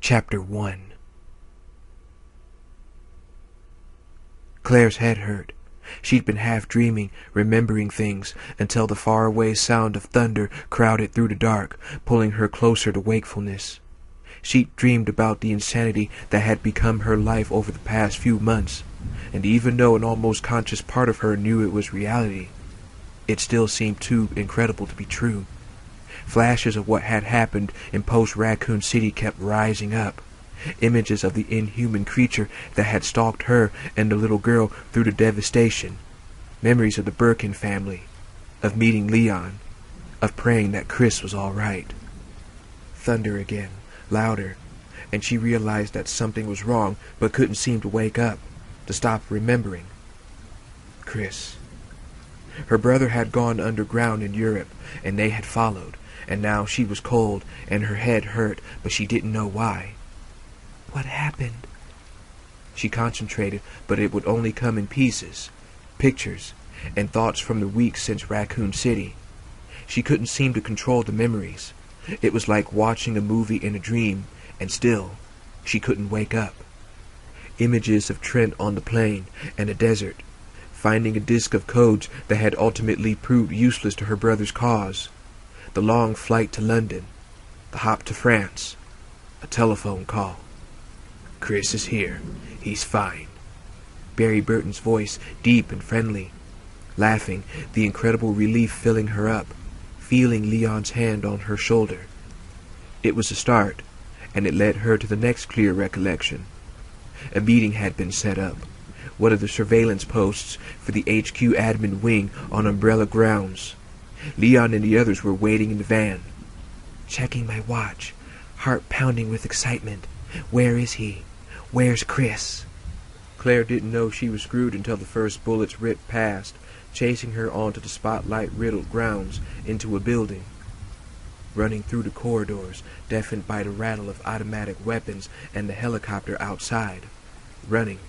Chapter 1. Claire's head hurt. She'd been half dreaming, remembering things, until the faraway sound of thunder crowded through the dark, pulling her closer to wakefulness. She'd dreamed about the insanity that had become her life over the past few months, and even though an almost conscious part of her knew it was reality, it still seemed too incredible to be true. Flashes of what had happened in post-Raccoon City kept rising up. Images of the inhuman creature that had stalked her and the little girl through the devastation. Memories of the Birkin family, of meeting Leon, of praying that Chris was all right. Thunder again, louder, and she realized that something was wrong but couldn't seem to wake up, to stop remembering. Chris. Her brother had gone underground in Europe, and they had followed, and now she was cold and her head hurt, but she didn't know why. What happened? She concentrated, but it would only come in pieces, pictures, and thoughts from the weeks since Raccoon City. She couldn't seem to control the memories. It was like watching a movie in a dream, and still, she couldn't wake up. Images of Trent on the plane and a desert, finding a disk of codes that had ultimately proved useless to her brother's cause. The long flight to London, the hop to France, a telephone call. Chris is here. He's fine. Barry Burton's voice, deep and friendly. Laughing, the incredible relief filling her up, feeling Leon's hand on her shoulder. It was a start, and it led her to the next clear recollection. A meeting had been set up, one of the surveillance posts for the HQ admin wing on Umbrella grounds. Leon and the others were waiting in the van. Checking my watch, heart pounding with excitement. Where is he? Where's Chris? Claire didn't know she was screwed until the first bullets ripped past, chasing her onto the spotlight-riddled grounds into a building. Running through the corridors, deafened by the rattle of automatic weapons and the helicopter outside. Running,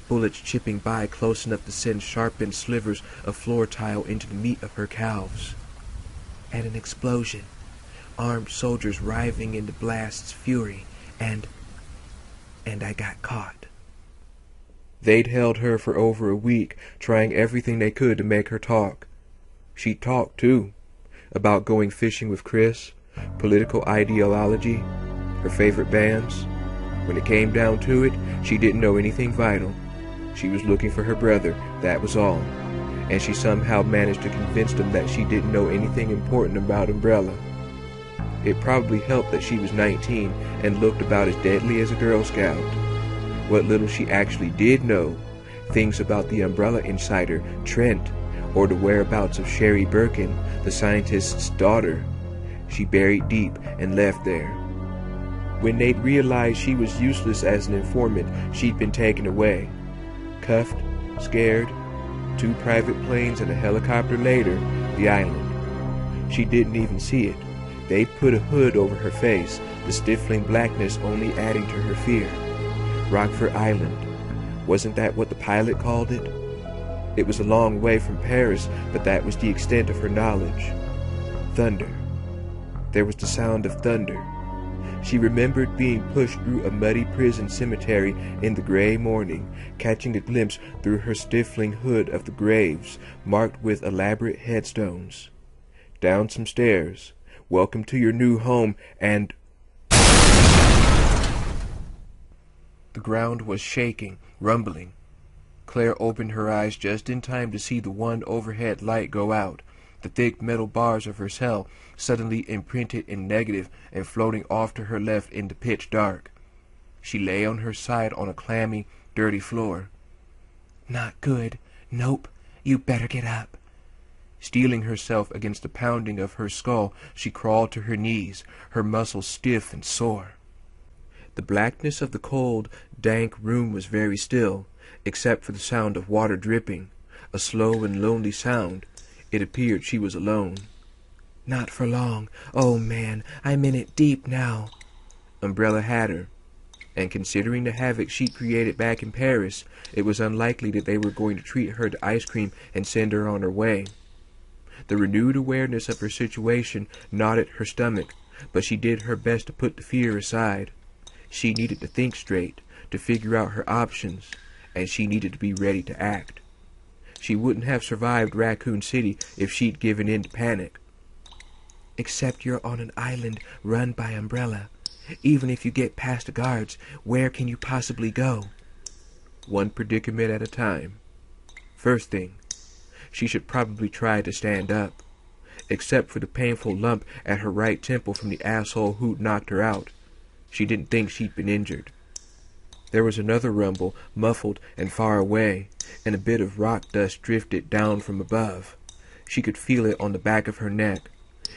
bullets chipping by close enough to send sharpened slivers of floor tile into the meat of her calves. And an explosion, armed soldiers writhing in the blast's fury, and I got caught. They'd held her for over a week, trying everything they could to make her talk. She talked, too, about going fishing with Chris, political ideology, her favorite bands. When it came down to it, she didn't know anything vital. She was looking for her brother, that was all. And she somehow managed to convince them that she didn't know anything important about Umbrella. It probably helped that she was 19 and looked about as deadly as a Girl Scout. What little she actually did know, things about the Umbrella insider, Trent, or the whereabouts of Sherry Birkin, the scientist's daughter, she buried deep and left there. When they'd realized she was useless as an informant, she'd been taken away. Cuffed, scared, 2 private planes and a helicopter later, the island. She didn't even see it. They'd put a hood over her face, the stifling blackness only adding to her fear. Rockford Island. Wasn't that what the pilot called it? It was a long way from Paris, but that was the extent of her knowledge. Thunder. There was the sound of thunder. She remembered being pushed through a muddy prison cemetery in the gray morning, catching a glimpse through her stifling hood of the graves, marked with elaborate headstones. Down some stairs. Welcome to your new home, and... The ground was shaking, rumbling. Claire opened her eyes just in time to see the one overhead light go out, the thick metal bars of her cell suddenly imprinted in negative and floating off to her left in the pitch dark. She lay on her side on a clammy, dirty floor. Not good. Nope. You better get up. Steeling herself against the pounding of her skull, she crawled to her knees, her muscles stiff and sore. The blackness of the cold, dank room was very still, except for the sound of water dripping, a slow and lonely sound. It appeared she was alone. Not for long. Oh, man, I'm in it deep now. Umbrella had her, and considering the havoc she'd created back in Paris, it was unlikely that they were going to treat her to ice cream and send her on her way. The renewed awareness of her situation knotted her stomach, but she did her best to put the fear aside. She needed to think straight, to figure out her options, and she needed to be ready to act. She wouldn't have survived Raccoon City if she'd given in to panic. "Except you're on an island run by Umbrella. Even if you get past the guards, where can you possibly go?" One predicament at a time. First thing, she should probably try to stand up. Except for the painful lump at her right temple from the asshole who'd knocked her out, she didn't think she'd been injured. There was another rumble, muffled and far away, and a bit of rock dust drifted down from above. She could feel it on the back of her neck.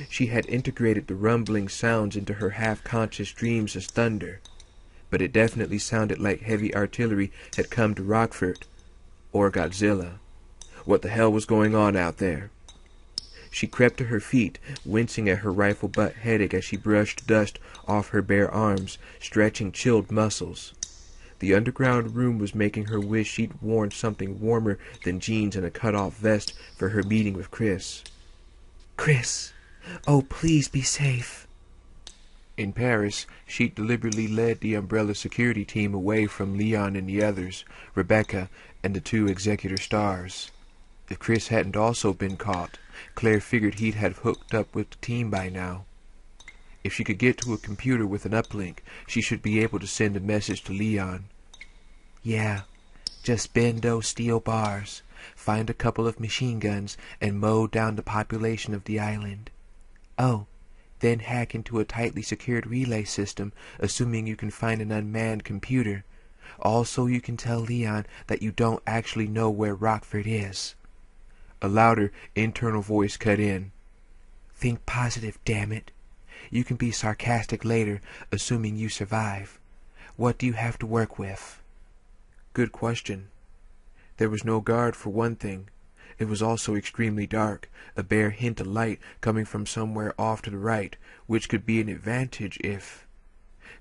She had integrated the rumbling sounds into her half-conscious dreams as thunder, but it definitely sounded like heavy artillery had come to Rockford. Or Godzilla. What the hell was going on out there? She crept to her feet, wincing at her rifle butt headache as she brushed dust off her bare arms, stretching chilled muscles. The underground room was making her wish she'd worn something warmer than jeans and a cut-off vest for her meeting with Chris. "Chris, oh, please be safe." In Paris, she'd deliberately led the Umbrella security team away from Leon and the others, Rebecca and the two executor stars. If Chris hadn't also been caught, Claire figured he'd have hooked up with the team by now. If she could get to a computer with an uplink, she should be able to send a message to Leon. "Yeah, just bend those steel bars, find a couple of machine guns, and mow down the population of the island. Oh, then hack into a tightly secured relay system, assuming you can find an unmanned computer. Also, you can tell Leon that you don't actually know where Rockford is." A louder, internal voice cut in. "Think positive, damn it. You can be sarcastic later, assuming you survive. What do you have to work with?" Good question. There was no guard for one thing. It was also extremely dark, a bare hint of light coming from somewhere off to the right, which could be an advantage if...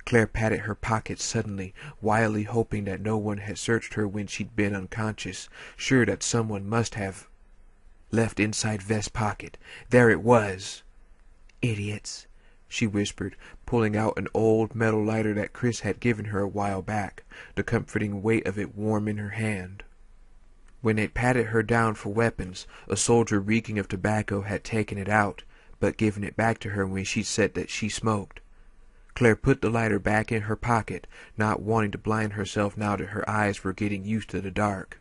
Claire patted her pockets suddenly, wildly hoping that no one had searched her when she'd been unconscious, sure that someone must have... Left inside vest pocket. There it was. "Idiots," she whispered, pulling out an old metal lighter that Chris had given her a while back, the comforting weight of it warm in her hand. When they patted her down for weapons, a soldier reeking of tobacco had taken it out, but given it back to her when she said that she smoked. Claire put the lighter back in her pocket, not wanting to blind herself now that her eyes were getting used to the dark.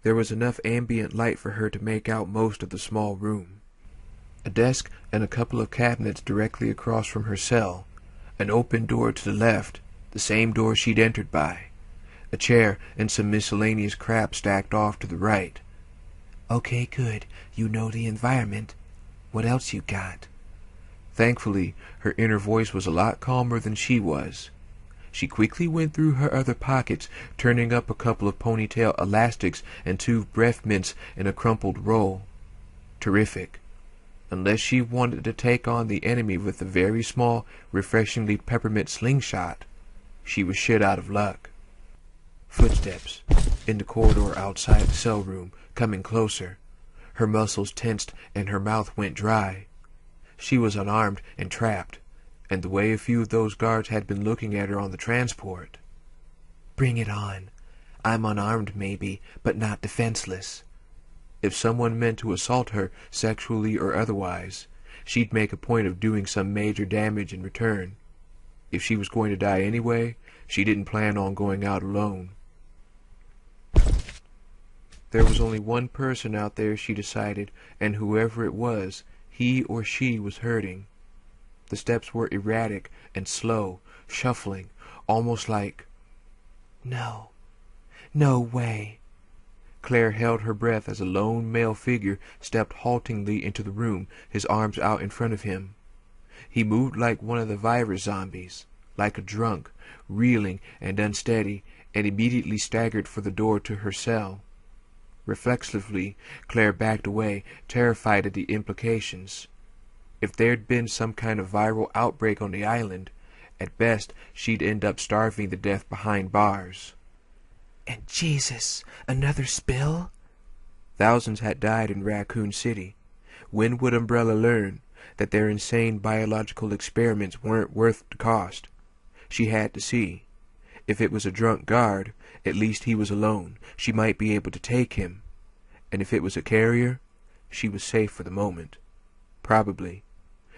There was enough ambient light for her to make out most of the small room. A desk and a couple of cabinets directly across from her cell, an open door to the left, the same door she'd entered by, a chair and some miscellaneous crap stacked off to the right. "Okay, good. You know the environment. What else you got?" Thankfully, her inner voice was a lot calmer than she was. She quickly went through her other pockets, turning up a couple of ponytail elastics and 2 breath mints in a crumpled roll. Terrific. Unless she wanted to take on the enemy with a very small, refreshingly peppermint slingshot, she was shit out of luck. Footsteps, in the corridor outside the cell room, coming closer. Her muscles tensed and her mouth went dry. She was unarmed and trapped, and the way a few of those guards had been looking at her on the transport. "Bring it on. I'm unarmed maybe, but not defenseless." If someone meant to assault her, sexually or otherwise, she'd make a point of doing some major damage in return. If she was going to die anyway, she didn't plan on going out alone. There was only one person out there, she decided, and whoever it was, he or she was hurting. The steps were erratic and slow, shuffling, almost like... No. No way. Claire held her breath as a lone male figure stepped haltingly into the room, his arms out in front of him. He moved like one of the virus zombies, like a drunk, reeling and unsteady, and immediately staggered for the door to her cell. Reflexively, Claire backed away, terrified at the implications. If there'd been some kind of viral outbreak on the island, at best she'd end up starving to death behind bars. And Jesus, another spill? Thousands had died in Raccoon City. When would Umbrella learn that their insane biological experiments weren't worth the cost? She had to see. If it was a drunk guard, at least he was alone. She might be able to take him. And if it was a carrier, she was safe for the moment. Probably.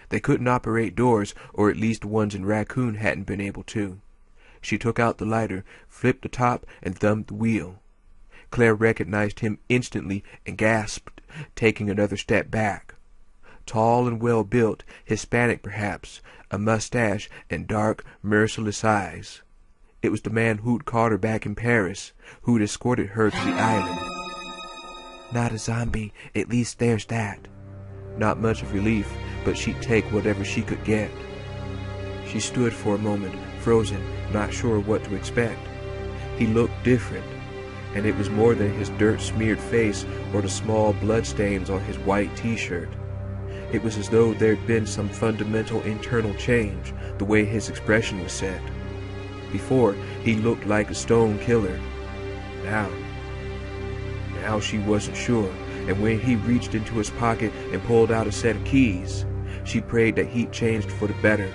They couldn't operate doors, or at least the ones in Raccoon hadn't been able to. She took out the lighter, flipped the top, and thumbed the wheel. Clare recognized him instantly and gasped, taking another step back. Tall and well-built, Hispanic perhaps, a mustache and dark, merciless eyes. It was the man who'd caught her back in Paris, who'd escorted her to the island. Not a zombie, at least there's that. Not much of relief, but she'd take whatever she could get. She stood for a moment, frozen, not sure what to expect. He looked different, and it was more than his dirt-smeared face or the small bloodstains on his white t-shirt. It was as though there'd been some fundamental internal change, the way his expression was set. Before, he looked like a stone killer. Now she wasn't sure, and when he reached into his pocket and pulled out a set of keys, she prayed that he'd changed for the better.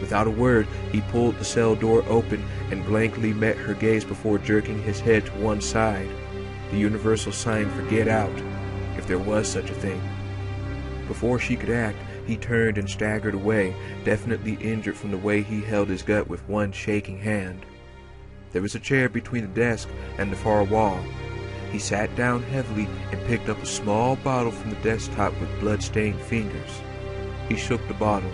Without a word, he pulled the cell door open and blankly met her gaze before jerking his head to one side, the universal sign for get out, if there was such a thing. Before she could act, he turned and staggered away, definitely injured from the way he held his gut with one shaking hand. There was a chair between the desk and the far wall. He sat down heavily and picked up a small bottle from the desktop with blood-stained fingers. He shook the bottle,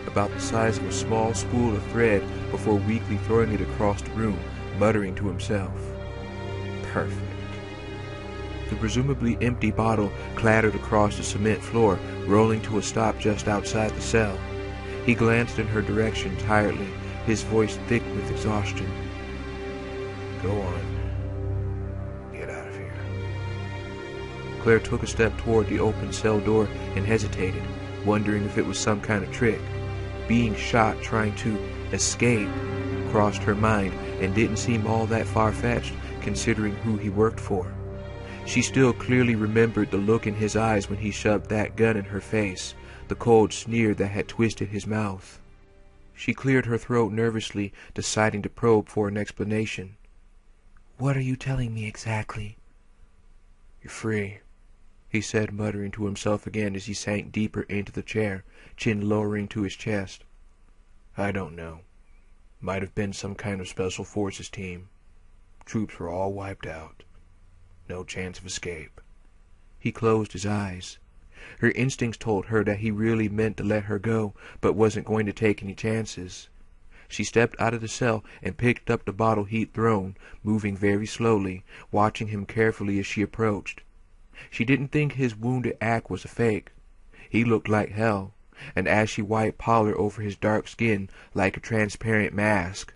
about the size of a small spool of thread, before weakly throwing it across the room, muttering to himself. Perfect. The presumably empty bottle clattered across the cement floor, rolling to a stop just outside the cell. He glanced in her direction tiredly, his voice thick with exhaustion. Go on. Get out of here. Clare took a step toward the open cell door and hesitated, wondering if it was some kind of trick. Being shot trying to escape crossed her mind and didn't seem all that far-fetched, considering who he worked for. She still clearly remembered the look in his eyes when he shoved that gun in her face, the cold sneer that had twisted his mouth. She cleared her throat nervously, deciding to probe for an explanation. What are you telling me exactly? You're free, he said, muttering to himself again as he sank deeper into the chair, chin lowering to his chest. I don't know. Might have been some kind of special forces team. Troops were all wiped out. No chance of escape. He closed his eyes. Her instincts told her that he really meant to let her go, but wasn't going to take any chances. She stepped out of the cell and picked up the bottle he'd thrown, moving very slowly, watching him carefully as she approached. She didn't think his wounded act was a fake. He looked like hell, and as she wiped pallor over his dark skin, like a transparent mask.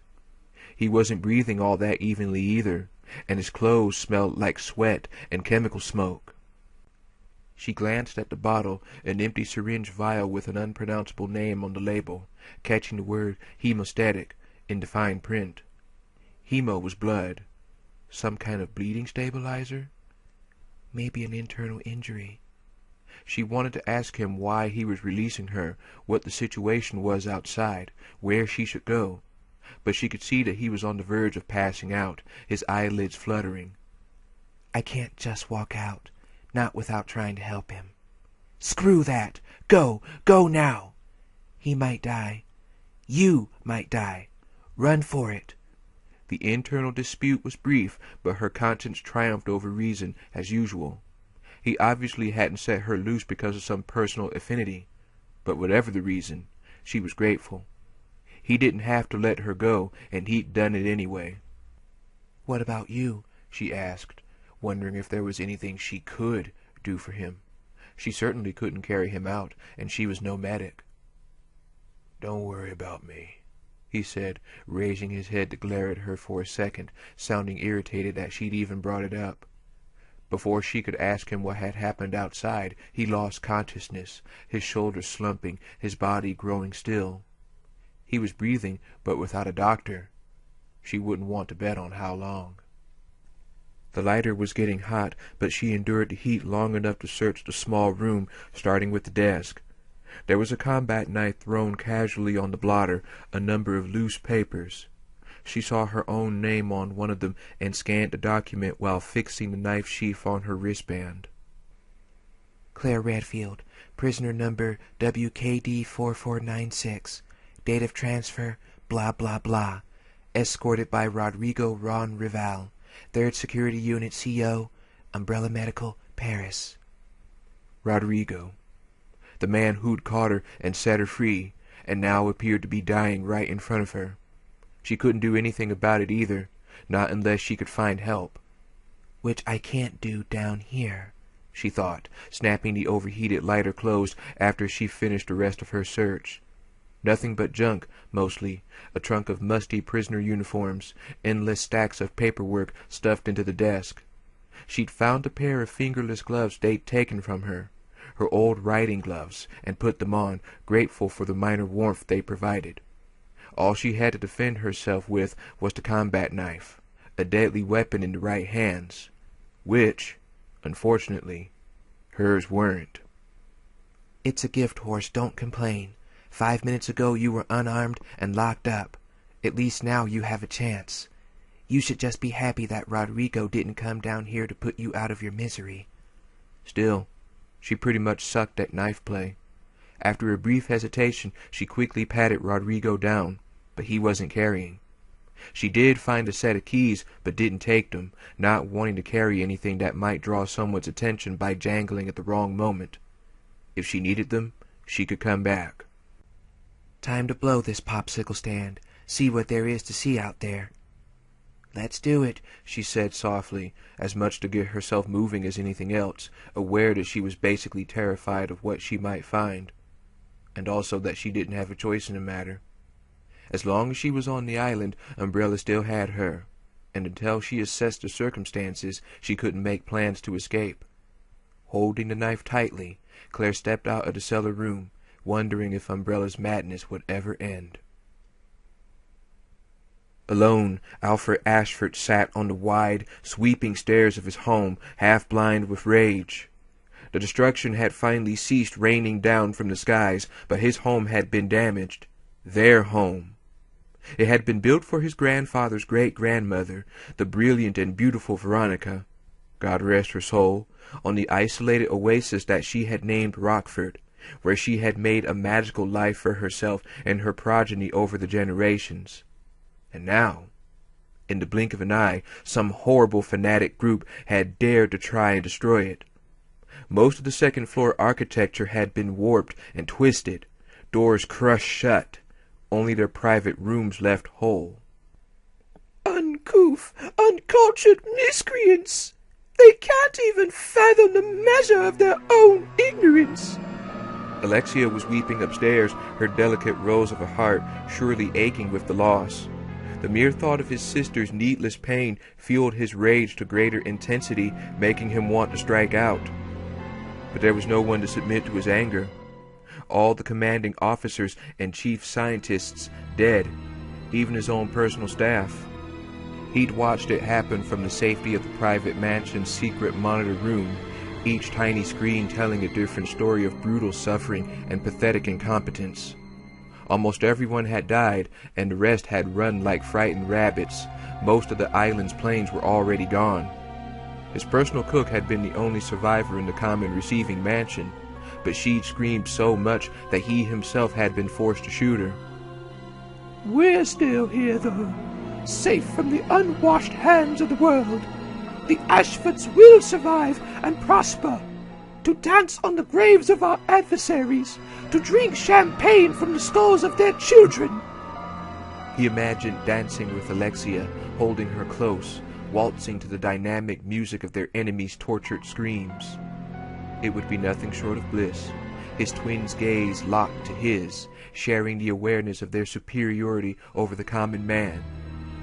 He wasn't breathing all that evenly either, and his clothes smelled like sweat and chemical smoke. She glanced at the bottle, an empty syringe vial with an unpronounceable name on the label, catching the word hemostatic in the fine print. Hemo was blood. Some kind of bleeding stabilizer? Maybe an internal injury. She wanted to ask him why he was releasing her, what the situation was outside, where she should go, but she could see that he was on the verge of passing out, his eyelids fluttering. I can't just walk out, not without trying to help him. Screw that! Go! Go now! He might die. You might die. Run for it. The internal dispute was brief, but her conscience triumphed over reason, as usual. He obviously hadn't set her loose because of some personal affinity, but whatever the reason, she was grateful. He didn't have to let her go, and he'd done it anyway. What about you? She asked, wondering if there was anything she could do for him. She certainly couldn't carry him out, and she was no medic. Don't worry about me, he said, raising his head to glare at her for a second, sounding irritated that she'd even brought it up. Before she could ask him what had happened outside, he lost consciousness, his shoulders slumping, his body growing still. He was breathing, but without a doctor. She wouldn't want to bet on how long. The lighter was getting hot, but she endured the heat long enough to search the small room, starting with the desk. There was a combat knife thrown casually on the blotter, a number of loose papers. She saw her own name on one of them and scanned the document while fixing the knife sheath on her wristband. Clare Redfield, prisoner number WKD4496, date of transfer, blah blah blah, escorted by Rodrigo Ron Rival, 3rd Security Unit CO, Umbrella Medical, Paris. Rodrigo. The man who'd caught her and set her free, and now appeared to be dying right in front of her. She couldn't do anything about it either, not unless she could find help. Which I can't do down here, she thought, snapping the overheated lighter closed after she finished the rest of her search. Nothing but junk, mostly, a trunk of musty prisoner uniforms, endless stacks of paperwork stuffed into the desk. She'd found a pair of fingerless gloves they'd taken from her, her old riding gloves, and put them on, grateful for the minor warmth they provided. All she had to defend herself with was the combat knife, a deadly weapon in the right hands, which, unfortunately, hers weren't. It's a gift horse, don't complain. 5 minutes ago you were unarmed and locked up. At least now you have a chance. You should just be happy that Rodrigo didn't come down here to put you out of your misery. Still, she pretty much sucked at knife play. After a brief hesitation, she quickly patted Rodrigo down, but he wasn't carrying. She did find a set of keys, but didn't take them, not wanting to carry anything that might draw someone's attention by jangling at the wrong moment. If she needed them, she could come back. Time to blow this popsicle stand. See what there is to see out there. Let's do it, she said softly, as much to get herself moving as anything else, aware that she was basically terrified of what she might find, and also that she didn't have a choice in the matter. As long as she was on the island, Umbrella still had her, and until she assessed the circumstances, she couldn't make plans to escape. Holding the knife tightly, Clare stepped out of the cellar room, wondering if Umbrella's madness would ever end. Alone, Alfred Ashford sat on the wide, sweeping stairs of his home, half blind with rage. The destruction had finally ceased raining down from the skies, but his home had been damaged. Their home. It had been built for his grandfather's great-grandmother, the brilliant and beautiful Veronica, God rest her soul, on the isolated oasis that she had named Rockford, where she had made a magical life for herself and her progeny over the generations. And now, in the blink of an eye, some horrible fanatic group had dared to try and destroy it. Most of the second-floor architecture had been warped and twisted, doors crushed shut, only their private rooms left whole. Uncouth, uncultured miscreants! They can't even fathom the measure of their own ignorance. Alexia was weeping upstairs, her delicate rose of a heart surely aching with the loss. The mere thought of his sister's needless pain fueled his rage to greater intensity, making him want to strike out. But there was no one to submit to his anger. All the commanding officers and chief scientists dead, even his own personal staff. He'd watched it happen from the safety of the private mansion's secret monitor room, each tiny screen telling a different story of brutal suffering and pathetic incompetence. Almost everyone had died, and the rest had run like frightened rabbits. Most of the island's planes were already gone. His personal cook had been the only survivor in the common receiving mansion, but she'd screamed so much that he himself had been forced to shoot her. We're still here, though, safe from the unwashed hands of the world. The Ashfords will survive and prosper, to dance on the graves of our adversaries, to drink champagne from the skulls of their children. He imagined dancing with Alexia, holding her close, waltzing to the dynamic music of their enemies' tortured screams. It would be nothing short of bliss, his twin's gaze locked to his, sharing the awareness of their superiority over the common man,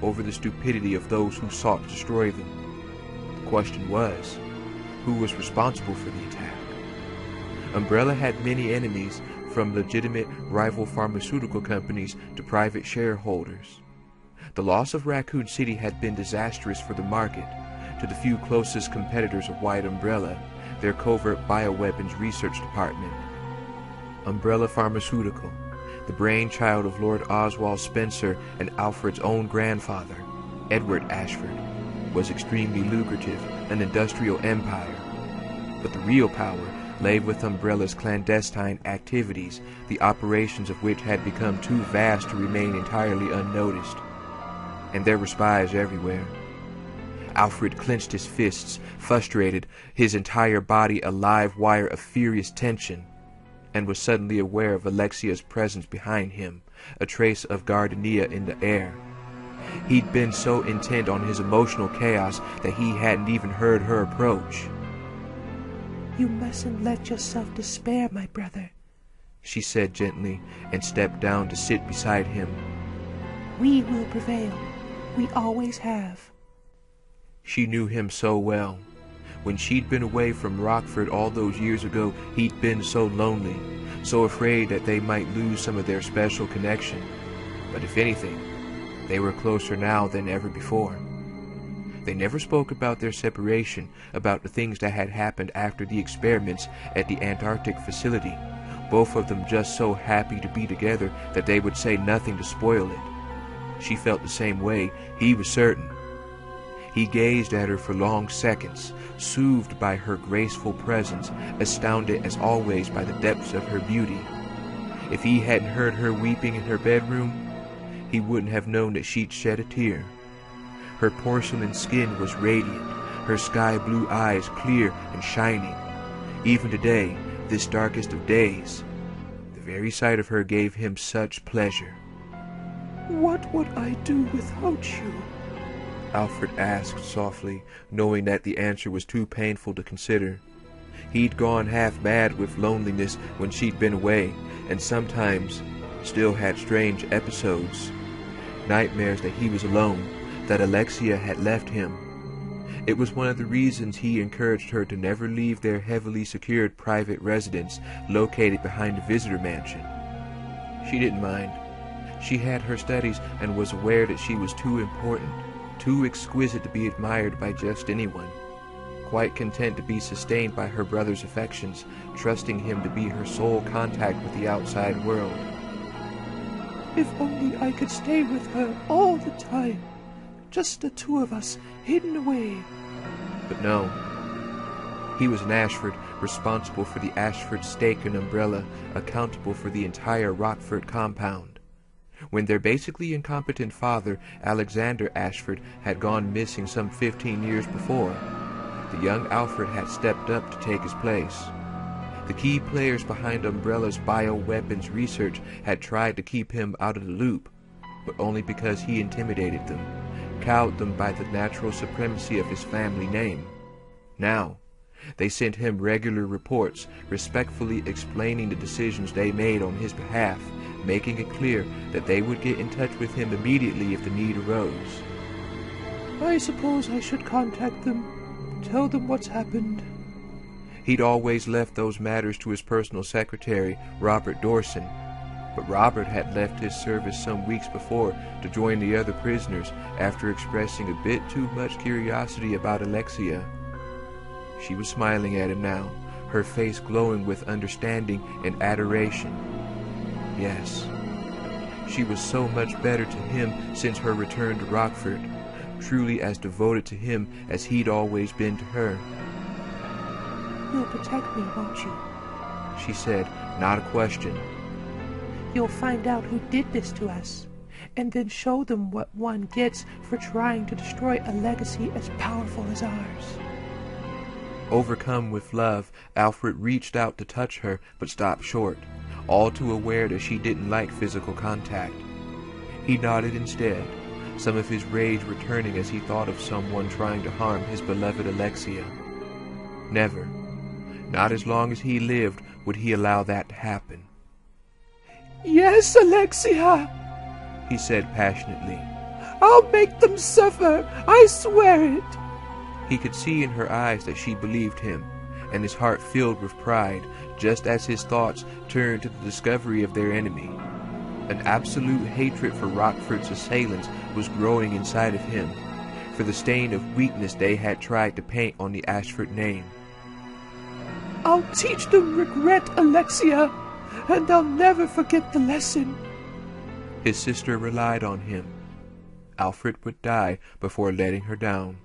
over the stupidity of those who sought to destroy them. The question was, who was responsible for the attack? Umbrella had many enemies, from legitimate rival pharmaceutical companies to private shareholders. The loss of Raccoon City had been disastrous for the market, to the few closest competitors of White Umbrella, their covert bioweapons research department. Umbrella Pharmaceutical, the brainchild of Lord Oswald Spencer and Alfred's own grandfather, Edward Ashford, was extremely lucrative, an industrial empire. But the real power lay with Umbrella's clandestine activities, the operations of which had become too vast to remain entirely unnoticed. And there were spies everywhere. Alfred clenched his fists, frustrated, his entire body a live wire of furious tension, and was suddenly aware of Alexia's presence behind him, a trace of gardenia in the air. He'd been so intent on his emotional chaos that he hadn't even heard her approach. "You mustn't let yourself despair, my brother," she said gently, and stepped down to sit beside him. "We will prevail. We always have." She knew him so well. When she'd been away from Rockford all those years ago, he'd been so lonely, so afraid that they might lose some of their special connection. But if anything, they were closer now than ever before. They never spoke about their separation, about the things that had happened after the experiments at the Antarctic facility. Both of them just so happy to be together that they would say nothing to spoil it. She felt the same way, he was certain. He gazed at her for long seconds, soothed by her graceful presence, astounded as always by the depths of her beauty. If he hadn't heard her weeping in her bedroom, he wouldn't have known that she'd shed a tear. Her porcelain skin was radiant, her sky-blue eyes clear and shining. Even today, this darkest of days, the very sight of her gave him such pleasure. "What would I do without you?" Alfred asked softly, knowing that the answer was too painful to consider. He'd gone half mad with loneliness when she'd been away, and sometimes still had strange episodes. Nightmares that he was alone, that Alexia had left him. It was one of the reasons he encouraged her to never leave their heavily secured private residence located behind the visitor mansion. She didn't mind. She had her studies and was aware that she was too important, too exquisite to be admired by just anyone. Quite content to be sustained by her brother's affections, trusting him to be her sole contact with the outside world. "If only I could stay with her all the time. Just the two of us, hidden away." But no. He was an Ashford, responsible for the Ashford stake and umbrella, accountable for the entire Rockford compound. When their basically incompetent father, Alexander Ashford, had gone missing some 15 years before, the young Alfred had stepped up to take his place. The key players behind Umbrella's bioweapons research had tried to keep him out of the loop, but only because he intimidated them, cowed them by the natural supremacy of his family name. Now, they sent him regular reports, respectfully explaining the decisions they made on his behalf, making it clear that they would get in touch with him immediately if the need arose. "I suppose I should contact them, tell them what's happened." He'd always left those matters to his personal secretary, Robert Dorson, but Robert had left his service some weeks before to join the other prisoners after expressing a bit too much curiosity about Alexia. She was smiling at him now, her face glowing with understanding and adoration. Yes, she was so much better to him since her return to Rockford, truly as devoted to him as he'd always been to her. "You'll protect me, won't you?" She said, not a question. "You'll find out who did this to us, and then show them what one gets for trying to destroy a legacy as powerful as ours." Overcome with love, Alfred reached out to touch her, but stopped short, all too aware that she didn't like physical contact. He nodded instead, some of his rage returning as he thought of someone trying to harm his beloved Alexia. Never, not as long as he lived, would he allow that to happen. "Yes, Alexia," he said passionately. "I'll make them suffer, I swear it." He could see in her eyes that she believed him, and his heart filled with pride, just as his thoughts turned to the discovery of their enemy. An absolute hatred for Rockford's assailants was growing inside of him, for the stain of weakness they had tried to paint on the Ashford name. "I'll teach them regret, Alexia. and they'll never forget the lesson. His sister relied on him. Alfred would die before letting her down.